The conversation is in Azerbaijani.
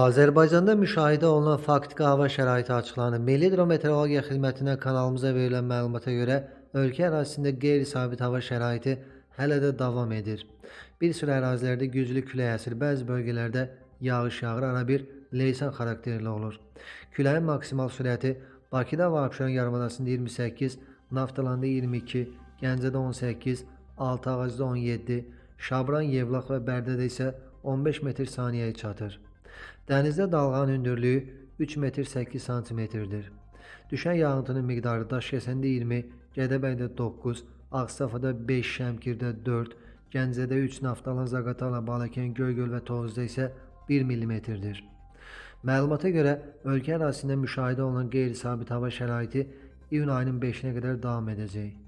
Azərbaycanda müşahidə olunan faktiki hava şəraiti açıqlanır. Milli Hidrometeorologiya Xidmətindən kanalımıza verilən məlumata görə ölkə ərazisində qeyri-sabit hava şəraiti hələ də davam edir. Bir sıra ərazilərdə güclü külək əsir, bəzi bölgələrdə yağış yağır, ara bir leysan xarakterli olur. Küləyin maksimal sürəti Bakıda və Abşeron yarımadasında 28, Naftalanda 22, Gəncədə 18, Altıağacda 17, Şabran, Yevlax və Bərdədə isə 15 metr saniyəyə çatır. Dənizdə dalğanın hündürlüyü 3 metr 8 santimetrdir. Düşən yağıntının miqdarı Daşkəsəndə 20, Gədəbəydə 9, Ağstafada 5, Şəmkirdə 4, Gəncədə 3, Naftalan, Zaqatala, Balakən, Göygöl və Tovuzda isə 1 mm-dir. Məlumata görə ölkə ərazisində müşahidə olunan qeyri-sabit hava şəraiti iyun ayının 5-nə qədər davam edəcək.